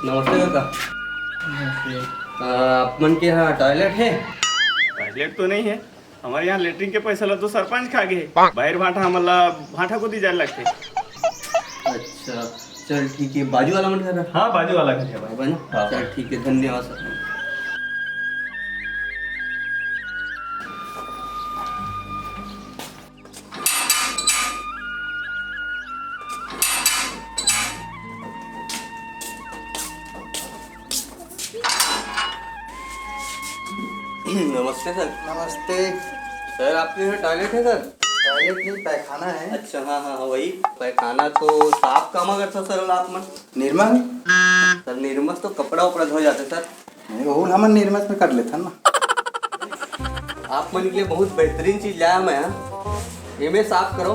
नमस्ते काका। आप मन के यहाँ टॉयलेट है? टॉयलेट तो नहीं है हमारे यहाँ। लेटरिन के पैसा ला तो सरपंच खा गए। बाहर भाटा हमारा भाटा को दी जाने लगते। अच्छा चल ठीक है। बाजू वाला मन कर हाँ बाजू वाला घर है भाई। बना। हाँ। चल ठीक है, धन्यवाद सर। नमस्ते सर। नमस्ते। सर आपके यहाँ टॉयलेट है सर? टॉयलेट नहीं, पैखाना है। अच्छा हाँ हाँ वही पैखाना तो साफ काम अगर सर आप मन निर्मल सर निर्मस तो कपड़ा उपड़ा धो जाते सर। वो हमन निर्मल में कर लेते ना। आप मन के लिए बहुत बेहतरीन चीज लाया मैं। इमे साफ करो,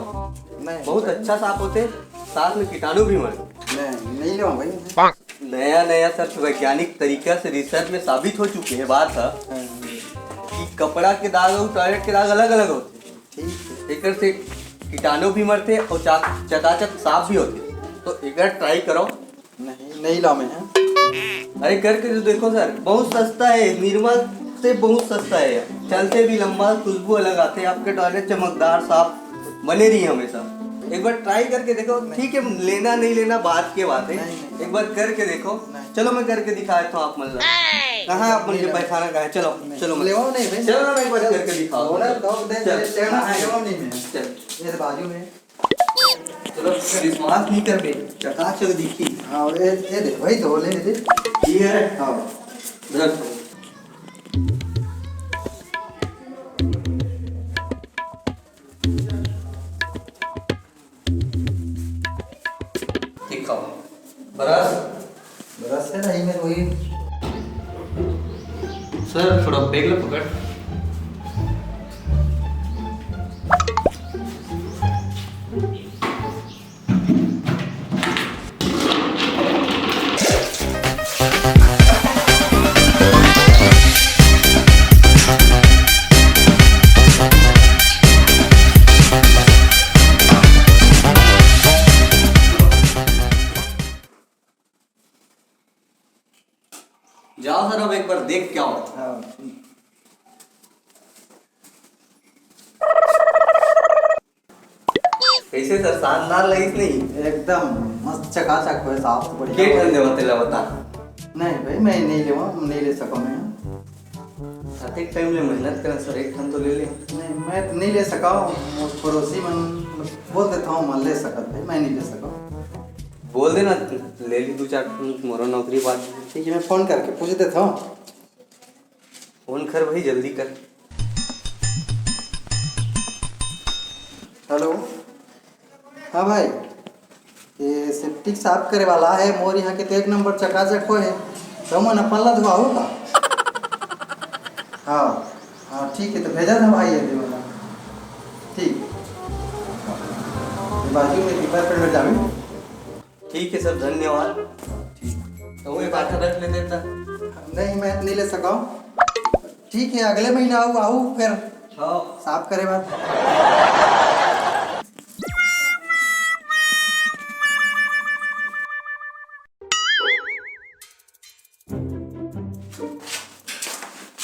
नहीं बहुत अच्छा साफ होते, साथ में कीटाणु भी मरे। नहीं लो भाई। नया नया सर वैज्ञानिक तरीका से रिसर्च में साबित हो चुकी है बात है कि कपड़ा के दाग और टॉयलेट के दाग अलग अलग होते। ठीक एक से कीटाणु भी मरते और चकाचक साफ भी होते। तो एक ट्राई करो। नहीं लो मैं। अरे करके तो देखो सर, बहुत सस्ता है, निर्मा से बहुत सस्ता है, चलते भी लंबा, खुशबू अलग आते, आपके टॉयलेट चमकदार साफ बने रही हमेशा। एक बार ट्राई करके देखो। ठीक है, लेना नहीं लेना बात की बात है, एक बार करके देखो। चलो मैं करके दिखाता हूँ। आप मतलब कहाँ आप मुझे पैखाना कहाँ है? चलो चलो ले आओ नहीं भाई। चलो ना मैं एक बार करके दिखाओ। ये बाजू में। चलो विश्वास नहीं कर बे, चकाचक दिखी। हाँ ये देखो भाई, धो ले दे। ये है। हाँ इधर दिखाओ। बरस बरस है नहीं में वही। सर थोड़ा बैग लो पकड़। जाओ सर, अब एक बार देख क्या हो। हाँ कैसे सर, शानदार लगी नहीं? एकदम मस्त चकाचक है, साफ के बढ़िया। ठंडे बतेला बता। नहीं भाई मैं नहीं लेवा, नहीं ले सका मैं। साथ एक टाइम ले मेहनत करा सर, एक ठन तो ले ले। नहीं मैं तो नहीं ले सका। पड़ोसी मन बोल देता हूँ मैं ले सकत भाई, मैं नहीं ले सका। बोल देना ले ली 2-4 ठन, मोरो नौकरी बात। ठीक है मैं फोन करके पूछ देता हूँ। फोन कर भाई, जल्दी कर। हेलो हाँ भाई, ये सेप्टिक साफ करे वाला है मोर यहाँ के तो 1 नंबर चकाचक हो है। तो मन अपन ला धुआ होगा। हाँ हाँ ठीक है, तो भेजा था भाई ये वाला। ठीक ये बाजू में दीपा पर जावे। ठीक है सर, धन्यवाद। तो वो बात रख ले देता। नहीं मैं नहीं ले सका। ठीक है अगले महीना आऊ फिर हाँ साफ करे बाद।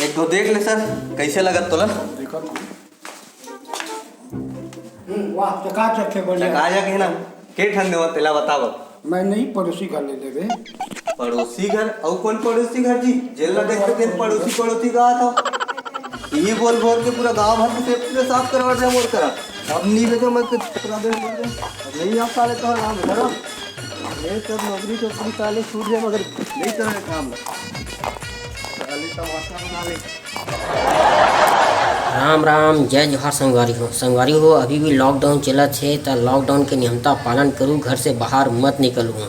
एक तो देख ले सर, कैसे लगत तोला? वाह चकाचक है बढ़िया। चकाचक है ना? के ठंडे बतेला बताओ। मैं नहीं पड़ोसी का ले लेबे। पड़ोसी घर? और कौन पड़ोसी घर जी? जेल में देखते थे पड़ोसी पड़ोसी कहा था। ये बोल बोल के पूरा गांव भर से पूरे साफ करवा दिया मोर करा। अब नहीं बेचो मत पूरा दिन बोल रहे नहीं। आप साले तो नाम करो ये सब नौकरी तो साले छूट जाए, मगर नहीं करे काम साले तमाशा बना ले। राम राम, जय जोहार संगवारी हो। अभी भी लॉकडाउन चलत है तो लॉकडाउन के नियमता पालन करूँ, घर से बाहर मत निकलूँ।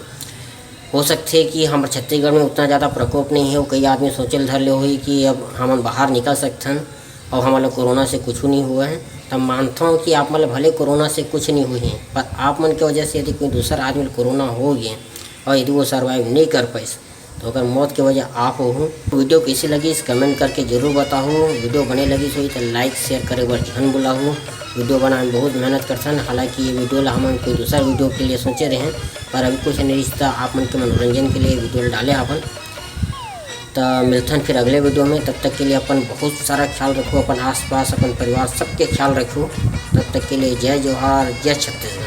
हो सकते कि हमारे छत्तीसगढ़ में उतना ज़्यादा प्रकोप नहीं है। कई आदमी सोचल धर ले हुई कि अब हम बाहर निकल सकथन और हमारे कोरोना से कुछ नहीं हुआ है। तब मानता हूँ कि आप मतलब भले कोरोना से कुछ नहीं हुई हैं, पर आप मन की वजह से यदि कोई दूसरा आदमी कोरोना हो गया और यदि वो सर्वाइव नहीं कर पाए तो अगर मौत की वजह आप हो वीडियो कैसी लगी इस कमेंट करके ज़रूर बताओ। वीडियो बने लगी सो तो लाइक शेयर करे बर ध्यान बुलाओ। वीडियो बनाने में बहुत मेहनत करसन, हालांकि ये वीडियो ला हम कोई दूसरा वीडियो के लिए सोचे रहे पर अभी कुछ नहीं रिश्ता आप मन के मनोरंजन के लिए वीडियो डाले अपन। तो मिलथन फिर अगले वीडियो में, तब तक के लिए अपन बहुत सारा ख्याल रखो, अपन आसपास अपन परिवार सबके ख्याल रखो। तब तक के लिए जय जोहार, जय छत्तीसगढ़।